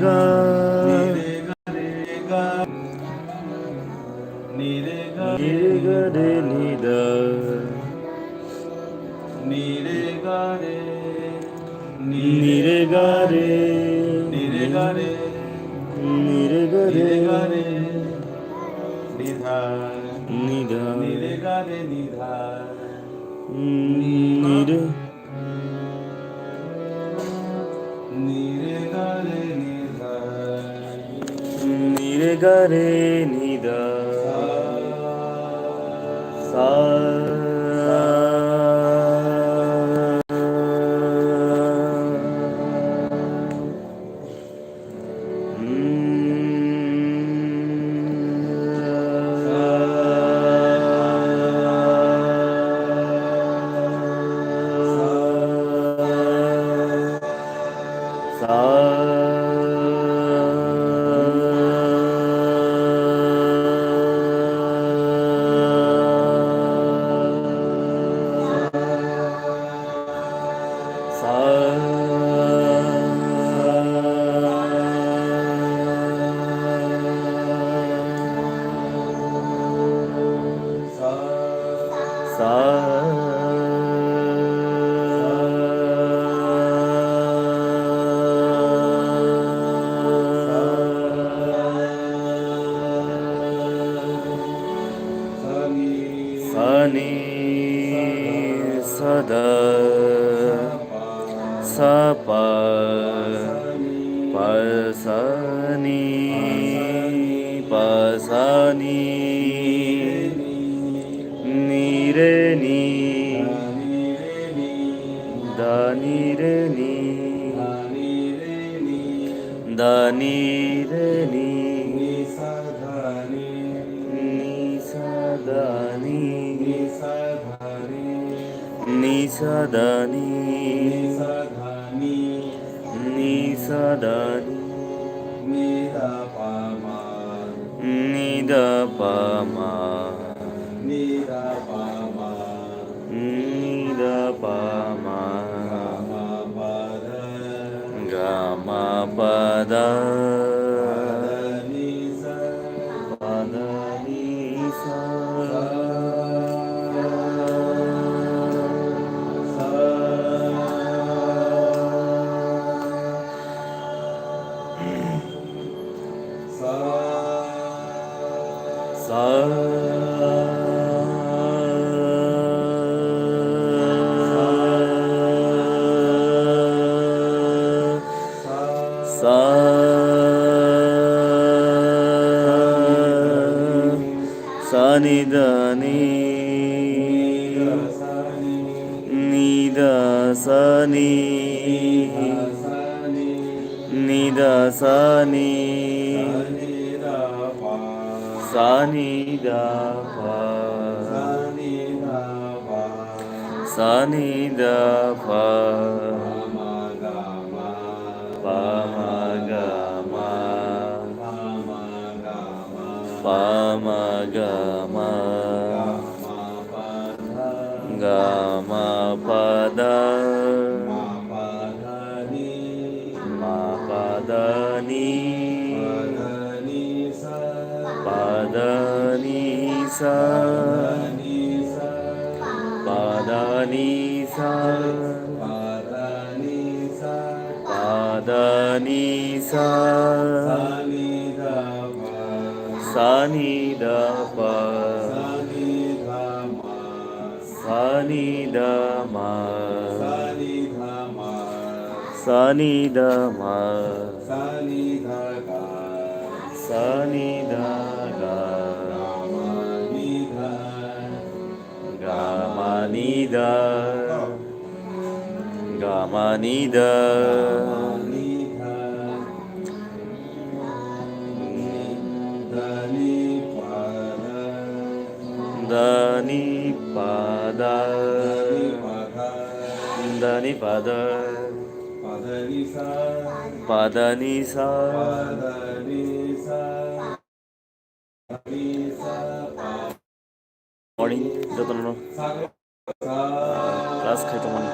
ga ni re ga ni re re ni ga da re ni da ni re ga re ni ni re re ga ga re re ni re ga re ni re ga ni re re ga re ni dha ni da ni re ga re ni dha ni ni re ni re ga re ni dha ni re ga re ni da sa sa sa sada sa pa pa sa ni pa sa ni ni re ni da ni re ni da ni re ni ni sa da ni ni sa da ni ni sa da ni ni da pa ma ni da pa ma ni da pa ma ga ma pa da pa da ni sa ni da ni ni da sa ni ni da sa ni sa ni da pa sa ni da pa pa ma ga ma pa ma ga ma ga ma pa da ma pa da ni pa da ni sa pa da ni sa pa da ni sa sa ni da pa sa ni da ma sa ni da ma sa ni da ga ga ma ni da ga ma ni da da ni pa da da ni pa da pa da ni sa morning যত class খাইতো মানে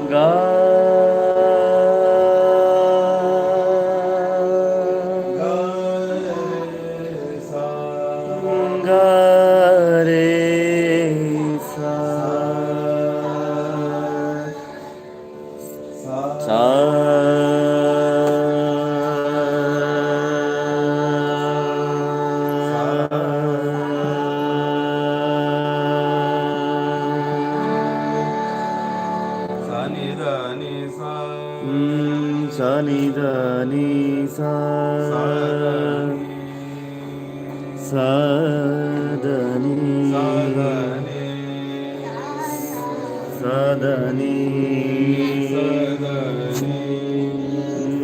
ga ga re sa sa sa ni da ni sa sa da ni sa da ni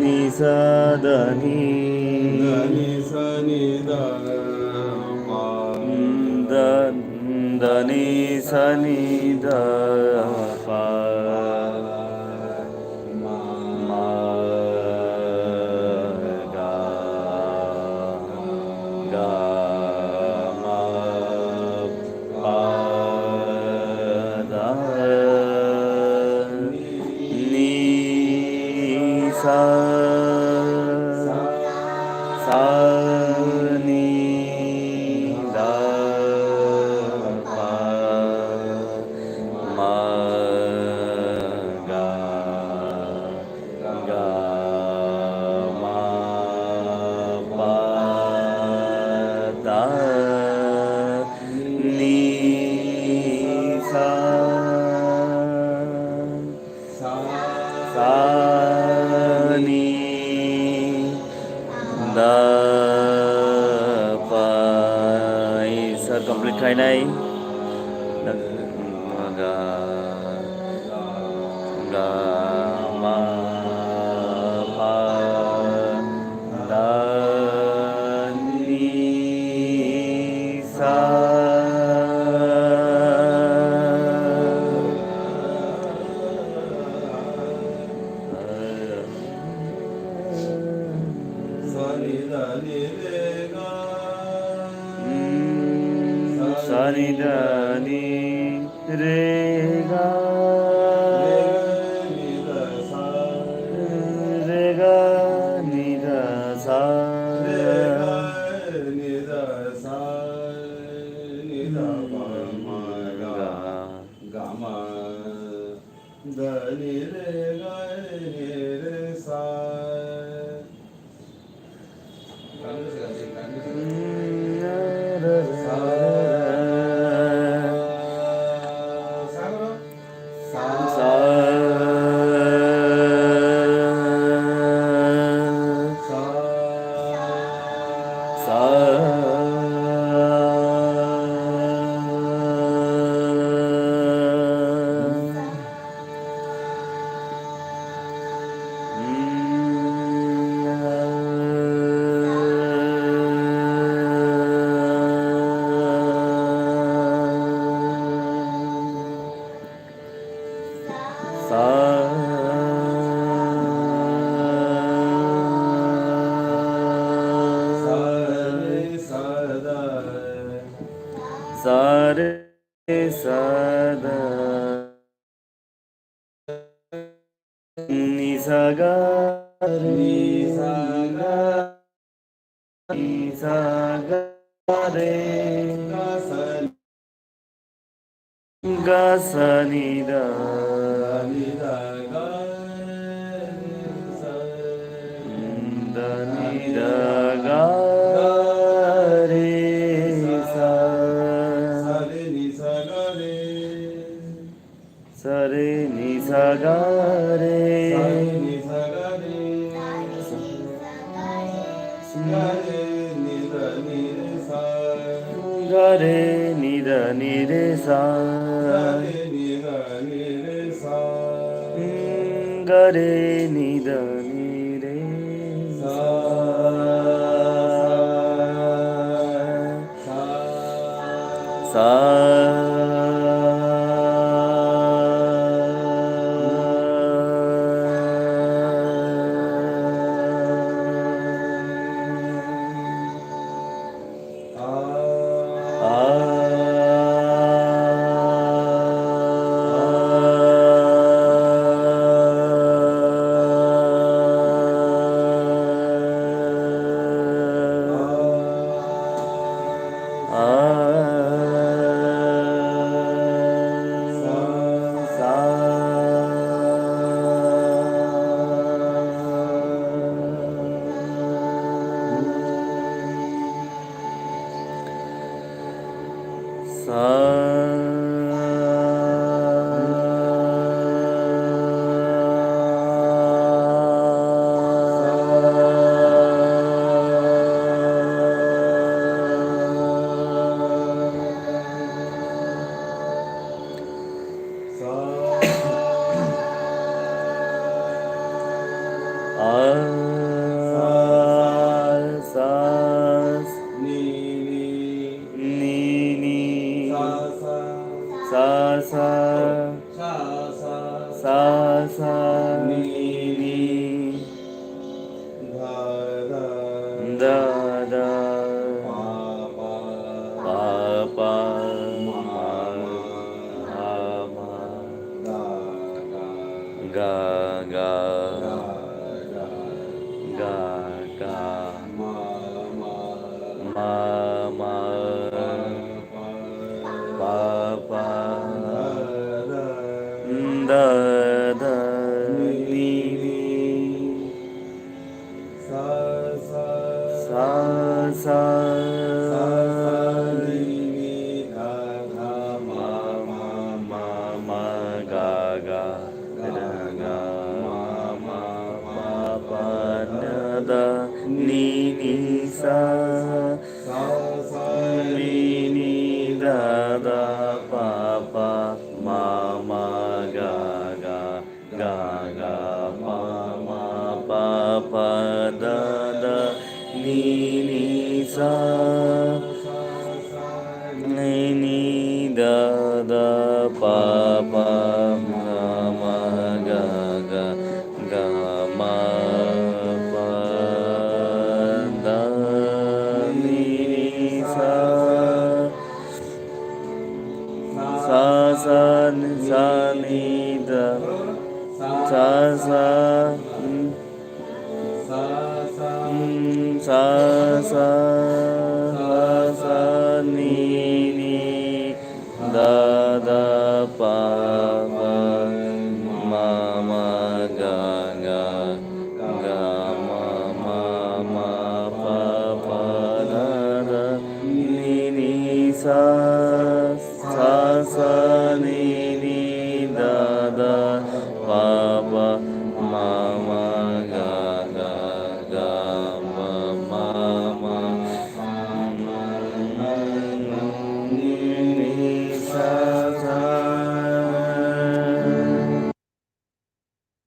ni sa da ni da da ni sa ni da pa ma ga ga ma pa da ni sa sa ni da pa ma ga ga ma pa da ni sa sa ni da pa sir complete khai nai ga ga ma pa da ni sa sa ni da ni re ga re ga ni da sa sa re sa da ni sa ga ni sa ga re ga sa ni da da ni da ga re sa sa re ni sa ga re ga re ni da ni re sa ga re ni da ni re sa sa sa ni ni dha dha da da pa pa pa pa ma ma ma ga ga ga ga ga ga ma ma ma pa pa da da ni ni sa sa sa sa ni dha dha ma ma ma ga ga da ga ma pa pa da da ni ni sa sa sa ni ni da da pa pa ma ma ga ga ga ga ma ma pa pa da da ni ni sa ni ni da da pa pa ma ma ga ga ga ma pa da ni ni sa sa sa ni da sa sa sa sa sa sa ni ni da da pa pa ma ma ga ga ga ma ma ma pa pa da da ni ni sa sa sa ni ni da da pa pa